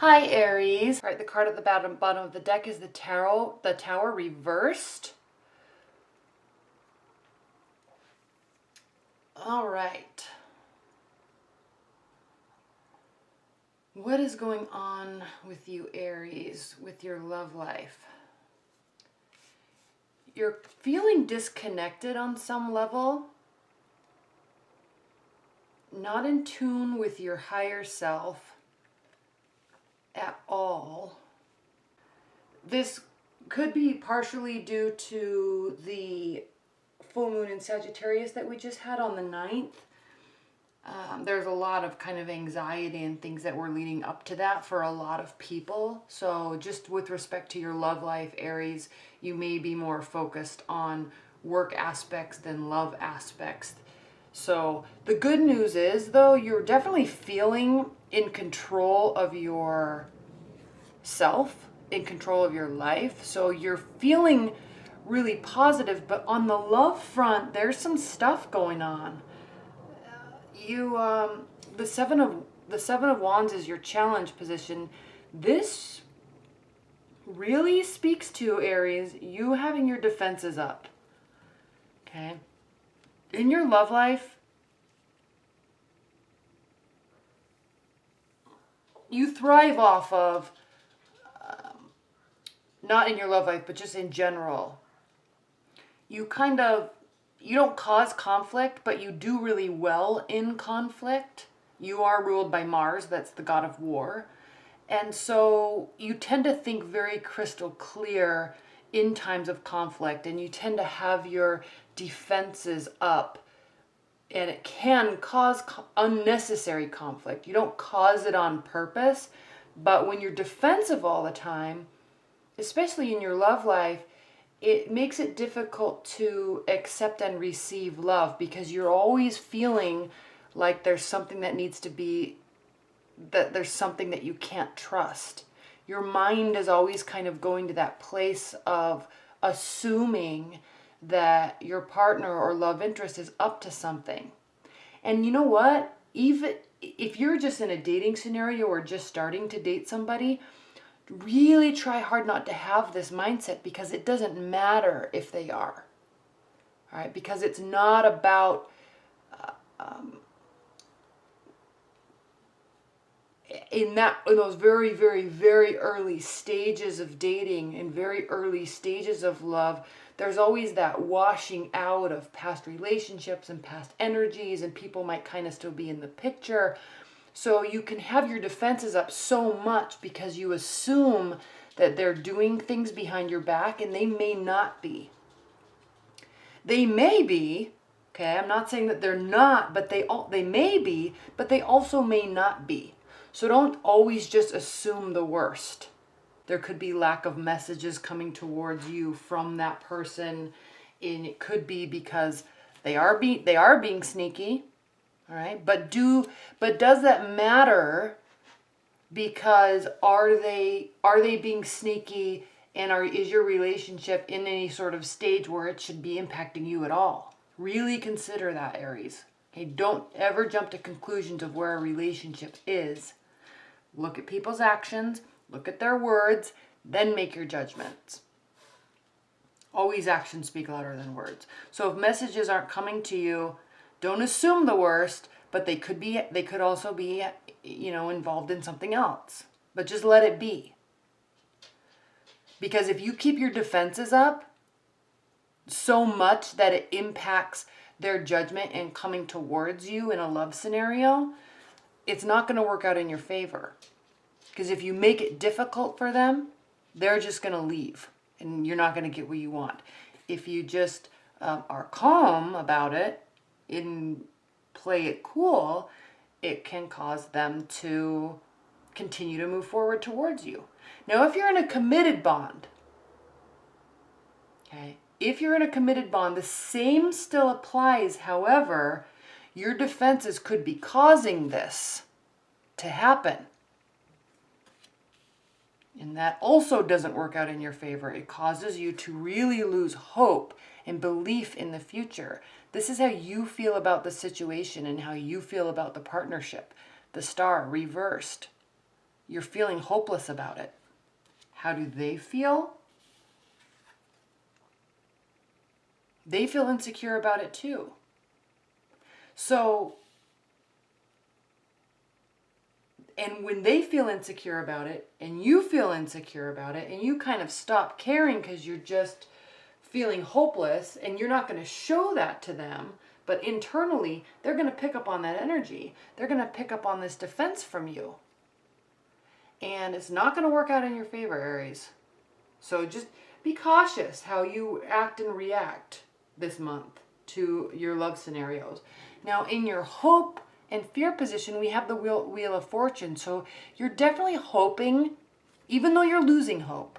Hi Aries. All right, the card at the bottom of the deck is the Tower reversed. All right. What is going on with you, Aries, with your love life? You're feeling disconnected on some level, not in tune with your higher self at all. This could be partially due to the full moon in Sagittarius that we just had on the 9th. There's a lot of kind of anxiety and things that were leading up to that for a lot of people. So just with respect to your love life, Aries, you may be more focused on work aspects than love aspects. So the good news is, though, you're definitely feeling in control of your self, in control of your life. So you're feeling really positive, but on the love front, there's some stuff going on. The seven of Wands is your challenge position. This really speaks to, Aries, you having your defenses up. Okay? In your love life, you thrive off of, not in your love life, but just in general. You don't cause conflict, but you do really well in conflict. You are ruled by Mars, that's the god of war. And so you tend to think very crystal clear in times of conflict, and you tend to have your defenses up, and it can cause unnecessary conflict. You don't cause it on purpose, but when you're defensive all the time, especially in your love life, it makes it difficult to accept and receive love because you're always feeling like there's something that needs to be, that there's something that you can't trust. Your mind is always kind of going to that place of assuming that your partner or love interest is up to something. And you know what? Even if you're just in a dating scenario or just starting to date somebody, really try hard not to have this mindset, because it doesn't matter if they are. All right? Because it's not about in those very, very, very early stages of dating and very early stages of love, there's always that washing out of past relationships and past energies, and people might kind of still be in the picture. So you can have your defenses up so much because you assume that they're doing things behind your back, and they may not be. They may be, okay? I'm not saying that they're not, but they may be, but they also may not be. So don't always just assume the worst. There could be lack of messages coming towards you from that person, and it could be because they are being sneaky. All right, but does that matter? Because are they being sneaky, and is your relationship in any sort of stage where it should be impacting you at all? Really consider that, Aries. Okay, don't ever jump to conclusions of where a relationship is. Look at people's actions, look at their words, then make your judgments. Always actions speak louder than words. So if messages aren't coming to you, don't assume the worst, but they could also be, involved in something else. But just let it be. Because if you keep your defenses up so much that it impacts their judgment and coming towards you in a love scenario, it's not going to work out in your favor. Because if you make it difficult for them, they're just going to leave, and you're not going to get what you want. If you just are calm about it, and play it cool, it can cause them to continue to move forward towards you. Now, if you're in a committed bond, okay, if you're in a committed bond, the same still applies. However, your defenses could be causing this to happen. And that also doesn't work out in your favor. It causes you to really lose hope and belief in the future. This is how you feel about the situation and how you feel about the partnership. The star reversed. You're feeling hopeless about it. How do they feel? They feel insecure about it too. So, and when they feel insecure about it, and you feel insecure about it, and you kind of stop caring because you're just feeling hopeless, and you're not going to show that to them, but internally, they're going to pick up on that energy. They're going to pick up on this defense from you. And it's not going to work out in your favor, Aries. So just be cautious how you act and react this month to your love scenarios. Now, in your hope and fear position, we have the Wheel of Fortune. So you're definitely hoping, even though you're losing hope.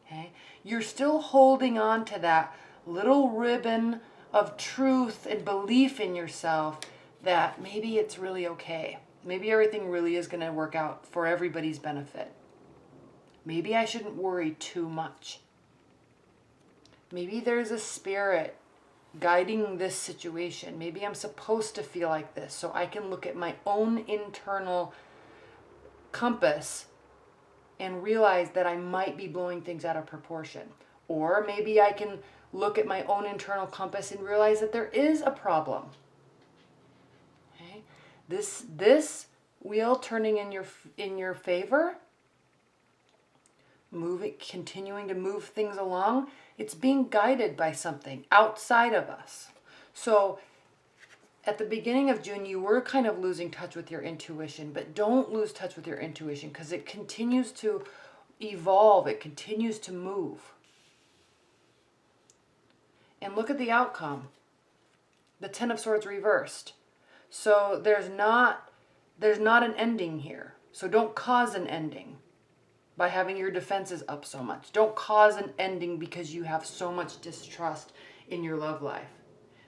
Okay? You're still holding on to that little ribbon of truth and belief in yourself that maybe it's really okay. Maybe everything really is going to work out for everybody's benefit. Maybe I shouldn't worry too much. Maybe there's a spirit guiding this situation. Maybe I'm supposed to feel like this so I can look at my own internal compass and realize that I might be blowing things out of proportion. Or maybe I can look at my own internal compass and realize that there is a problem. Okay? This wheel turning in your favor, continuing to move things along, it's being guided by something outside of us. So at the beginning of June, you were kind of losing touch with your intuition, but don't lose touch with your intuition because it continues to evolve. It continues to move. And look at the outcome. The Ten of Swords reversed. So there's not an ending here. So don't cause an ending by having your defenses up so much. Don't cause an ending because you have so much distrust in your love life.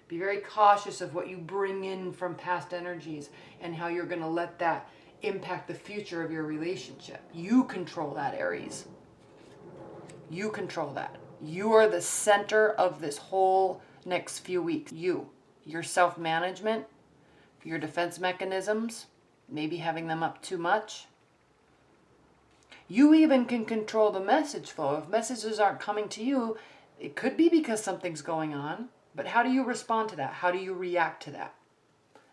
Be very cautious of what you bring in from past energies and how you're going to let that impact the future of your relationship. You control that, Aries. You control that. You are the center of this whole next few weeks. Your self-management, your defense mechanisms, maybe having them up too much. You even can control the message flow. If messages aren't coming to you, it could be because something's going on. But how do you respond to that? How do you react to that?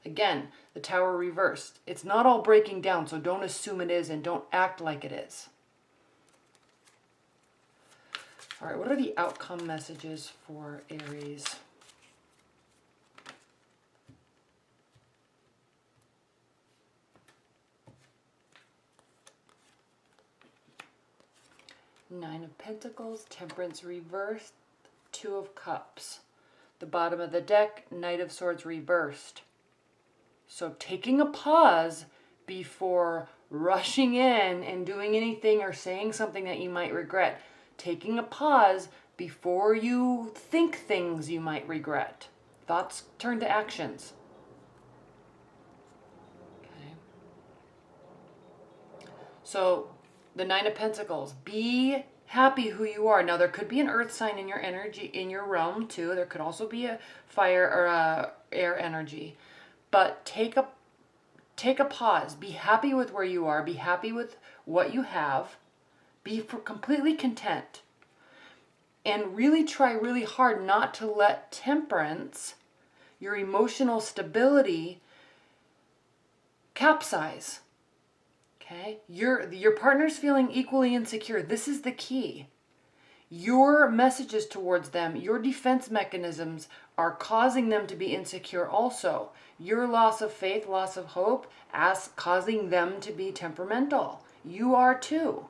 Again, the Tower reversed. It's not all breaking down, so don't assume it is and don't act like it is. All right, what are the outcome messages for Aries? Nine of Pentacles, Temperance reversed, Two of Cups. The bottom of the deck, Knight of Swords reversed. So taking a pause before rushing in and doing anything or saying something that you might regret. Taking a pause before you think things you might regret. Thoughts turn to actions. Okay. So the Nine of Pentacles, be happy who you are. Now there could be an earth sign in your energy, in your realm too. There could also be a fire or a air energy. But take a pause. Be happy with where you are. Be happy with what you have. Be completely content. And really try really hard not to let temperance, your emotional stability, capsize. Okay? Your partner's feeling equally insecure. This is the key. Your messages towards them, your defense mechanisms are causing them to be insecure also. Your loss of faith, loss of hope, causing them to be temperamental. You are too.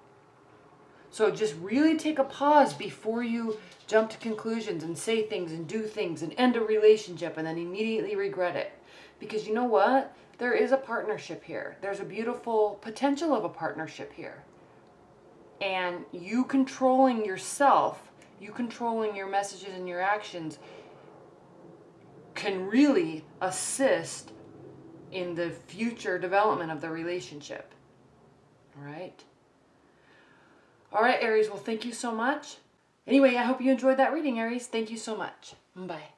So just really take a pause before you jump to conclusions and say things and do things and end a relationship and then immediately regret it. Because you know what? There is a partnership here. There's a beautiful potential of a partnership here. And you controlling yourself, you controlling your messages and your actions can really assist in the future development of the relationship. All right? All right, Aries. Well, thank you so much. Anyway, I hope you enjoyed that reading, Aries. Thank you so much. Bye.